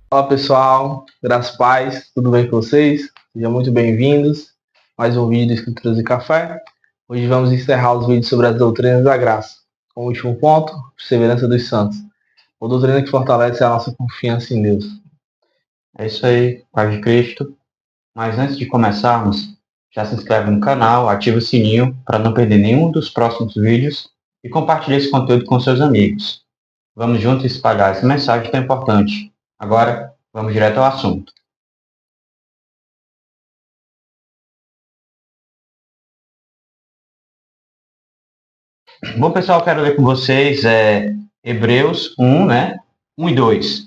Fala pessoal, graças e paz, tudo bem com vocês? Sejam muito bem-vindos a mais um vídeo de Escrituras e Café. Hoje vamos encerrar os vídeos sobre as doutrinas da graça. Com o último ponto, perseverança dos santos. Uma doutrina que fortalece a nossa confiança em Deus. É isso aí, paz de Cristo. Mas antes de começarmos, já se inscreve no canal, ativa o sininho para não perder nenhum dos próximos vídeos e compartilhe esse conteúdo com seus amigos. Vamos juntos espalhar essa mensagem tão importante. Agora, vamos direto ao assunto. Bom, pessoal, quero ler com vocês Hebreus 1, 1 e 2.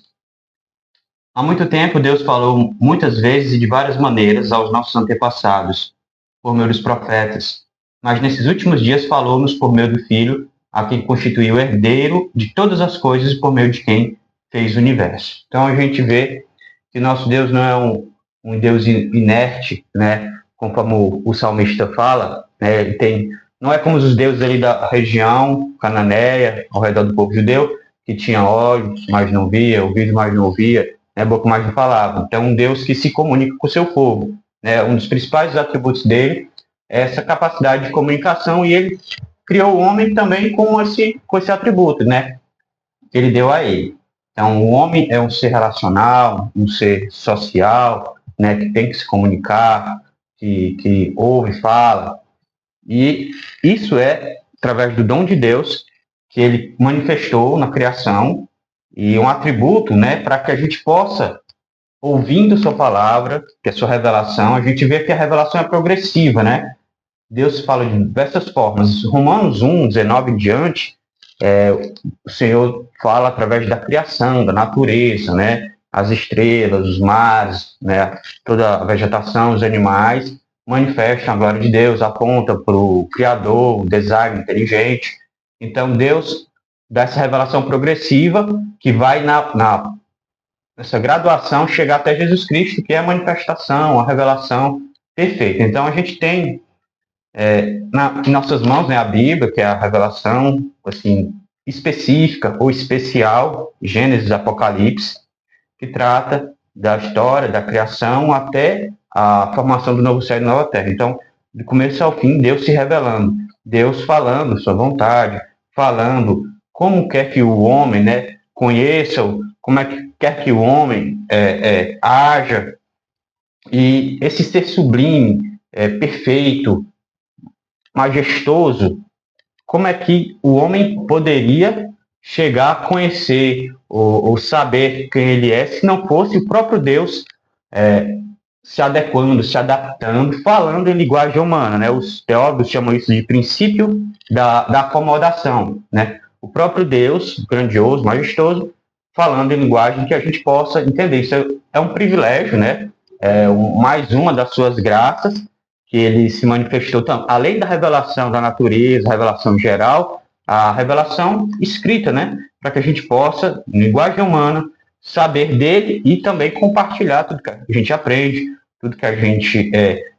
Há muito tempo, Deus falou muitas vezes e de várias maneiras aos nossos antepassados, por meio dos profetas. Mas nesses últimos dias falou-nos por meio do Filho, a quem constituiu o herdeiro de todas as coisas por meio de quem fez o universo. Então a gente vê que nosso Deus não é um Deus inerte, conforme o salmista fala, não é como os deuses ali da região cananeia, ao redor do povo judeu, que tinha olhos, mas não via, ouvidos, mas não ouvia, boca, mas não falava. Então um Deus que se comunica com o seu povo. Um dos principais atributos dele é essa capacidade de comunicação, e ele criou o homem também com esse atributo, que ele deu a ele. Então, o homem é um ser relacional, um ser social, que tem que se comunicar, que ouve, fala. E isso é através do dom de Deus que ele manifestou na criação, e um atributo, para que a gente possa, ouvindo sua palavra, que é sua revelação, a gente vê que a revelação é progressiva, Deus fala de diversas formas. Romanos 1, 19 em diante, o Senhor fala através da criação, da natureza, as estrelas, os mares, toda a vegetação, os animais, manifestam a glória de Deus, aponta para o Criador, o design inteligente. Então, Deus dá essa revelação progressiva que vai nessa graduação chegar até Jesus Cristo, que é a manifestação, a revelação perfeita. Então, a gente tem em nossas mãos, a Bíblia, que é a revelação assim, específica ou especial, Gênesis, Apocalipse, que trata da história, da criação, até a formação do novo céu e da nova terra. Então, do começo ao fim, Deus se revelando, Deus falando sua vontade, falando como quer que o homem conheça, como é que quer que o homem haja. E esse ser sublime, perfeito, majestoso, como é que o homem poderia chegar a conhecer ou saber quem ele é, se não fosse o próprio Deus se adequando, se adaptando, falando em linguagem humana, Os teólogos chamam isso de princípio da acomodação, O próprio Deus, grandioso, majestoso, falando em linguagem que a gente possa entender. Isso é um privilégio, mais uma das suas graças, que ele se manifestou, além da revelação da natureza, a revelação geral, a revelação escrita, para que a gente possa, em linguagem humana, saber dele e também compartilhar tudo que a gente aprende, tudo que a gente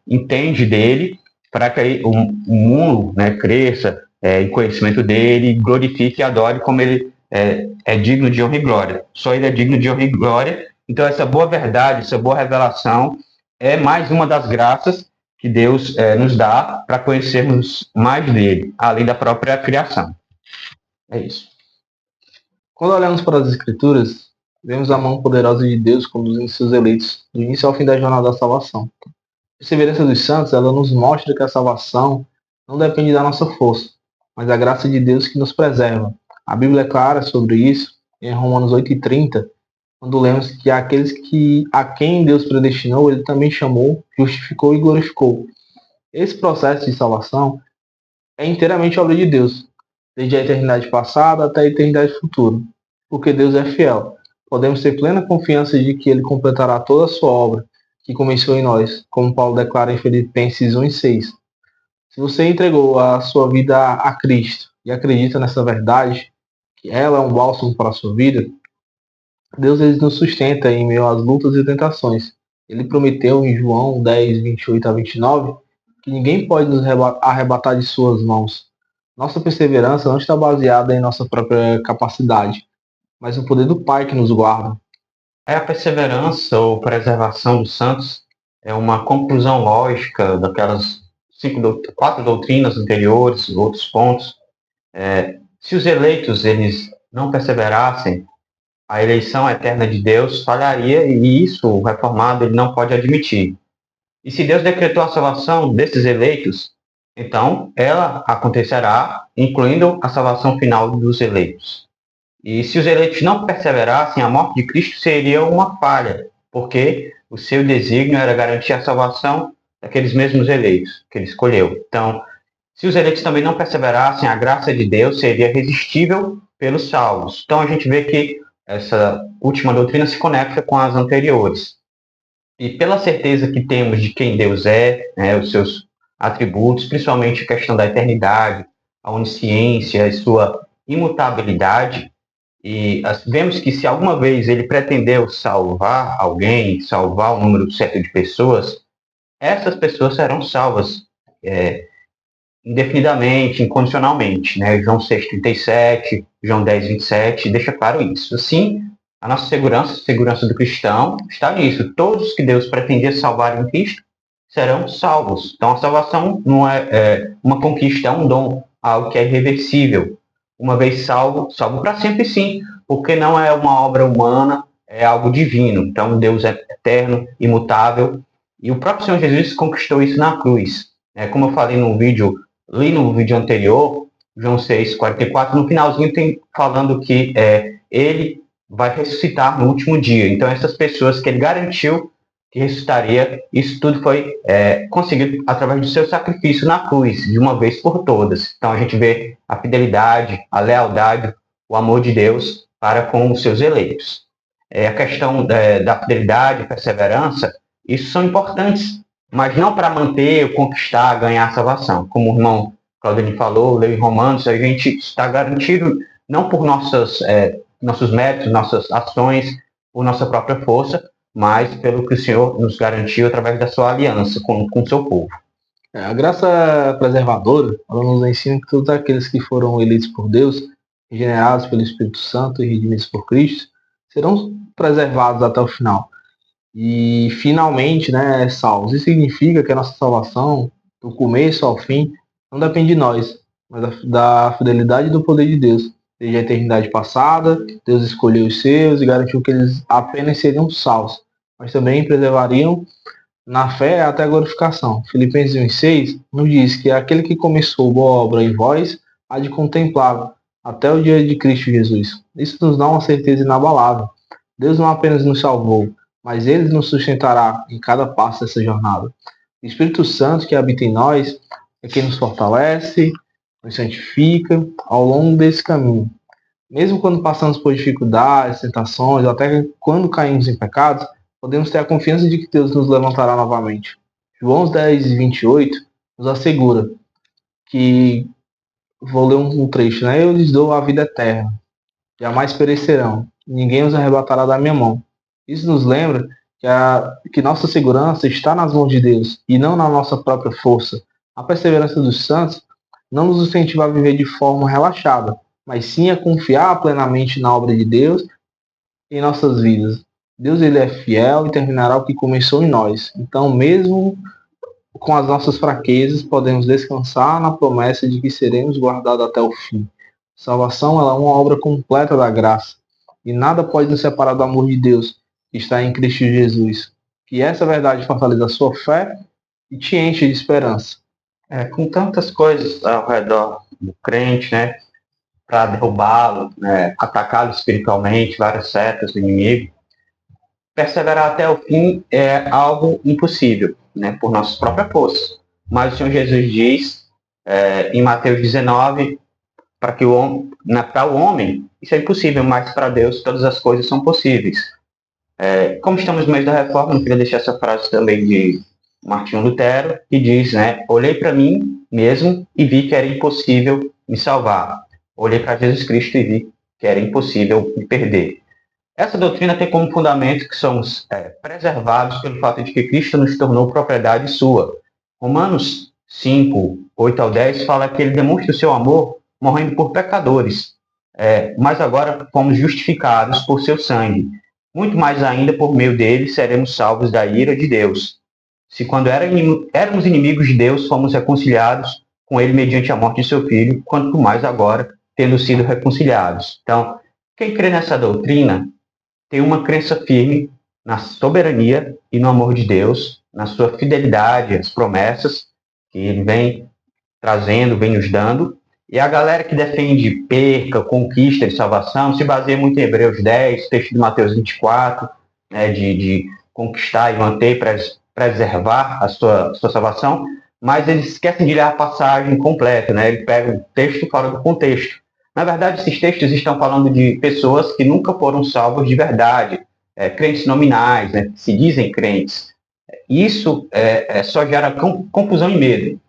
entende dele, para que o mundo cresça em conhecimento dele, glorifique e adore como ele é digno de honra e glória. Só ele é digno de honra e glória. Então, essa boa verdade, essa boa revelação é mais uma das graças que Deus nos dá para conhecermos mais dele, além da própria criação. É isso. Quando olhamos para as Escrituras, vemos a mão poderosa de Deus conduzindo seus eleitos do início ao fim da jornada da salvação. A perseverança dos santos, ela nos mostra que a salvação não depende da nossa força, mas da graça de Deus que nos preserva. A Bíblia é clara sobre isso em Romanos 8:30, quando lemos que aqueles a quem Deus predestinou, ele também chamou, justificou e glorificou. Esse processo de salvação é inteiramente obra de Deus, desde a eternidade passada até a eternidade futura, porque Deus é fiel. Podemos ter plena confiança de que ele completará toda a sua obra, que começou em nós, como Paulo declara em Filipenses 1:6. Se você entregou a sua vida a Cristo e acredita nessa verdade, que ela é um bálsamo para a sua vida, Deus ele nos sustenta em meio às lutas e tentações. Ele prometeu em João 10:28-29, que ninguém pode nos arrebatar de suas mãos. Nossa perseverança não está baseada em nossa própria capacidade, mas no poder do Pai que nos guarda. A perseverança ou preservação dos santos é uma conclusão lógica daquelas quatro doutrinas anteriores, outros pontos. Se os eleitos eles não perseverassem, a eleição eterna de Deus falharia e isso o reformado ele não pode admitir. E se Deus decretou a salvação desses eleitos, então ela acontecerá, incluindo a salvação final dos eleitos. E se os eleitos não perseverassem, a morte de Cristo seria uma falha, porque o seu desígnio era garantir a salvação daqueles mesmos eleitos que ele escolheu. Então, se os eleitos também não perseverassem, a graça de Deus seria resistível pelos salvos. Então, a gente vê que essa última doutrina se conecta com as anteriores. E pela certeza que temos de quem Deus é, né, os seus atributos, principalmente a questão da eternidade, a onisciência e sua imutabilidade, e vemos que se alguma vez ele pretendeu salvar alguém, salvar um número certo de pessoas, essas pessoas serão salvas indefinidamente, incondicionalmente. Né? João 6,37, João 10,27, deixa claro isso. Assim, a nossa segurança, a segurança do cristão, está nisso. Todos que Deus pretendia salvar em Cristo serão salvos. Então, a salvação não é uma conquista, é um dom, algo que é irreversível. Uma vez salvo, salvo para sempre sim, porque não é uma obra humana, é algo divino. Então, Deus é eterno, imutável, e o próprio Senhor Jesus conquistou isso na cruz. Como eu falei no vídeo anterior, João 6,44, no finalzinho tem falando que ele vai ressuscitar no último dia. Então, essas pessoas que ele garantiu que ressuscitaria, isso tudo foi conseguido através do seu sacrifício na cruz, de uma vez por todas. Então, a gente vê a fidelidade, a lealdade, o amor de Deus para com os seus eleitos. A questão da fidelidade, perseverança, isso são importantes, mas não para manter, conquistar, ganhar a salvação. Como o irmão Claudine falou, leu em Romanos, a gente está garantido não por nossos méritos, nossas ações, por nossa própria força, mas pelo que o Senhor nos garantiu através da sua aliança com o seu povo. A graça preservadora, ela nos ensina que todos aqueles que foram eleitos por Deus, regenerados pelo Espírito Santo e redimidos por Cristo, serão preservados até o final. E finalmente, salvos. Isso significa que a nossa salvação, do começo ao fim, não depende de nós, mas da fidelidade e do poder de Deus. Desde a eternidade passada, Deus escolheu os seus e garantiu que eles apenas seriam salvos, mas também preservariam na fé até a glorificação. Filipenses 1,6 nos diz que aquele que começou boa obra em vós há de contemplá-la até o dia de Cristo Jesus. Isso nos dá uma certeza inabalável. Deus não apenas nos salvou, mas Ele nos sustentará em cada passo dessa jornada. O Espírito Santo que habita em nós é quem nos fortalece, nos santifica ao longo desse caminho. Mesmo quando passamos por dificuldades, tentações, ou até quando caímos em pecados, podemos ter a confiança de que Deus nos levantará novamente. João 10,28 nos assegura que, vou ler um trecho, eu lhes dou a vida eterna, jamais perecerão, ninguém os arrebatará da minha mão. Isso nos lembra que nossa segurança está nas mãos de Deus e não na nossa própria força. A perseverança dos santos não nos incentiva a viver de forma relaxada, mas sim a confiar plenamente na obra de Deus em nossas vidas. Deus ele é fiel e terminará o que começou em nós. Então, mesmo com as nossas fraquezas, podemos descansar na promessa de que seremos guardados até o fim. Salvação ela é uma obra completa da graça, e nada pode nos separar do amor de Deus, que está em Cristo Jesus. Que essa verdade fortaleça a sua fé e te enche de esperança. Com tantas coisas ao redor do crente, para derrubá-lo, atacá-lo espiritualmente, várias setas do inimigo, perseverar até o fim é algo impossível, por nossas próprias forças. Mas o Senhor Jesus diz, em Mateus 19, para o homem isso é impossível, mas para Deus todas as coisas são possíveis. Como estamos no mês da reforma, eu queria deixar essa frase também de Martinho Lutero, que diz, olhei para mim mesmo e vi que era impossível me salvar. Olhei para Jesus Cristo e vi que era impossível me perder. Essa doutrina tem como fundamento que somos preservados pelo fato de que Cristo nos tornou propriedade sua. Romanos 5, 8 ao 10 fala que ele demonstra o seu amor morrendo por pecadores, mas agora fomos justificados por seu sangue. muito mais ainda por meio dele seremos salvos da ira de Deus. Se quando éramos inimigos de Deus, fomos reconciliados com ele mediante a morte de seu filho, quanto mais agora, tendo sido reconciliados. Então, quem crê nessa doutrina tem uma crença firme na soberania e no amor de Deus, na sua fidelidade às promessas que ele vem trazendo, vem nos dando. E a galera que defende perca, conquista de salvação, se baseia muito em Hebreus 10, texto de Mateus 24, né, de conquistar e manter, preservar a sua salvação, mas eles esquecem de ler a passagem completa, né? Ele pega o texto fora do contexto. Na verdade, esses textos estão falando de pessoas que nunca foram salvos de verdade, crentes nominais, né, que se dizem crentes. Isso só gera confusão e medo.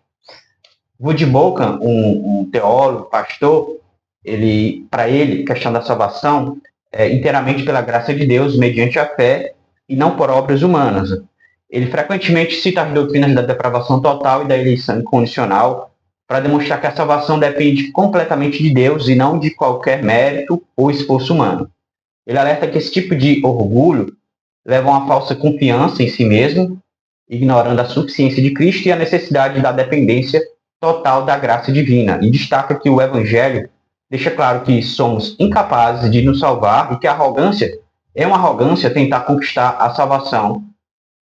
Woody Bolkan, um teólogo, pastor, para ele, questão da salvação é inteiramente pela graça de Deus, mediante a fé, e não por obras humanas. Ele frequentemente cita as doutrinas da depravação total e da eleição incondicional para demonstrar que a salvação depende completamente de Deus e não de qualquer mérito ou esforço humano. Ele alerta que esse tipo de orgulho leva a uma falsa confiança em si mesmo, ignorando a suficiência de Cristo e a necessidade da dependência total da graça divina, e destaca que o Evangelho deixa claro que somos incapazes de nos salvar e que a arrogância é uma arrogância tentar conquistar a salvação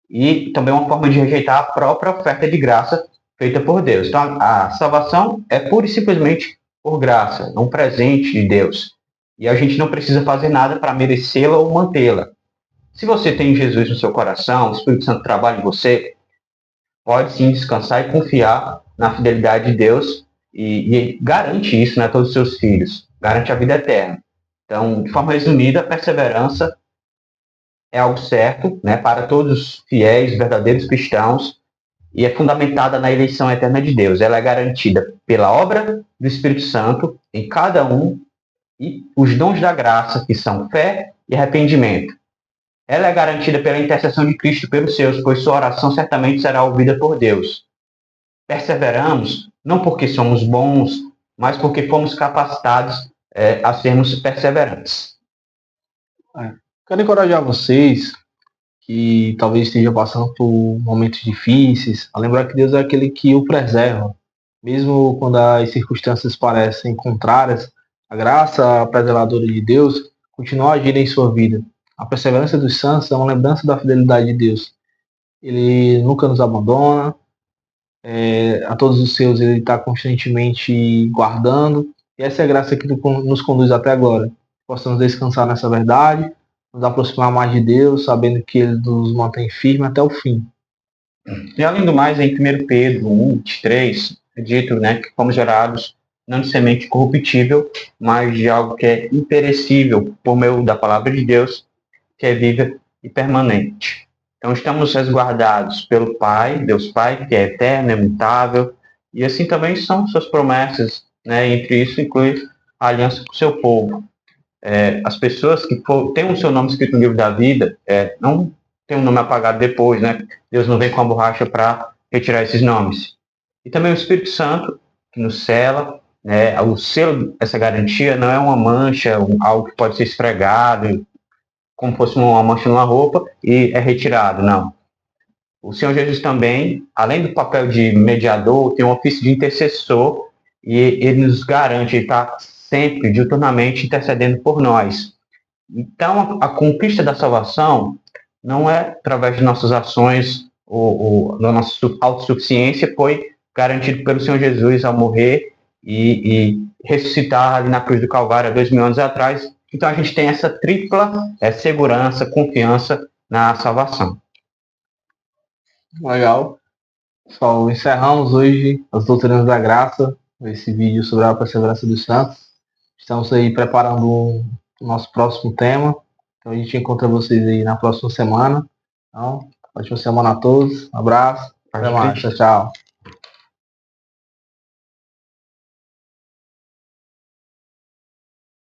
e também uma forma de rejeitar a própria oferta de graça feita por Deus. Então, a salvação é pura e simplesmente por graça, é um presente de Deus. E a gente não precisa fazer nada para merecê-la ou mantê-la. Se você tem Jesus no seu coração, o Espírito Santo trabalha em você, pode sim descansar e confiar na fidelidade de Deus e garante isso, né, a todos os seus filhos, garante a vida eterna. Então, de forma resumida, a perseverança é algo certo, né, para todos os fiéis, verdadeiros cristãos, e é fundamentada na eleição eterna de Deus. Ela é garantida pela obra do Espírito Santo em cada um e os dons da graça, que são fé e arrependimento. Ela é garantida pela intercessão de Cristo pelos seus, pois sua oração certamente será ouvida por Deus. Perseveramos não porque somos bons, mas porque fomos capacitados a sermos perseverantes. Quero encorajar vocês que talvez estejam passando por momentos difíceis, a lembrar que Deus é aquele que o preserva. Mesmo quando as circunstâncias parecem contrárias, a graça preservadora de Deus continua agindo em sua vida. A perseverança dos santos é uma lembrança da fidelidade de Deus. Ele nunca nos abandona, a todos os seus ele está constantemente guardando, e essa é a graça que nos conduz até agora. Possamos descansar nessa verdade, nos aproximar mais de Deus, sabendo que ele nos mantém firme até o fim. E além do mais, em 1 Pedro 1:23, é dito, né, que fomos gerados não de semente corruptível, mas de algo que é imperecível, por meio da palavra de Deus, que é viva e permanente. Então estamos resguardados pelo Pai, Deus Pai, que é eterno, é imutável, e assim também são suas promessas, né? Entre isso inclui a aliança com o seu povo. As pessoas que têm o seu nome escrito no livro da vida, não tem um nome apagado depois, né? Deus não vem com a borracha para retirar esses nomes. E também o Espírito Santo, que nos sela, né? O selo, essa garantia, não é uma mancha, algo que pode ser esfregado, como fosse uma mancha numa roupa, e é retirado, não. O Senhor Jesus também, além do papel de mediador, tem um ofício de intercessor, e ele nos garante, ele está sempre, diuturnamente, intercedendo por nós. Então, a conquista da salvação não é através de nossas ações ou da nossa autossuficiência, foi garantido pelo Senhor Jesus ao morrer e ressuscitar ali na cruz do Calvário há 2000 anos atrás. Então, a gente tem essa tripla segurança, confiança na salvação. Legal. Pessoal, encerramos hoje as doutrinas da graça, esse vídeo sobre a perseverança dos santos. Estamos aí preparando o nosso próximo tema. Então a gente encontra vocês aí na próxima semana. Então, ótima semana a todos. Um abraço. Até mais. Tchau, tchau.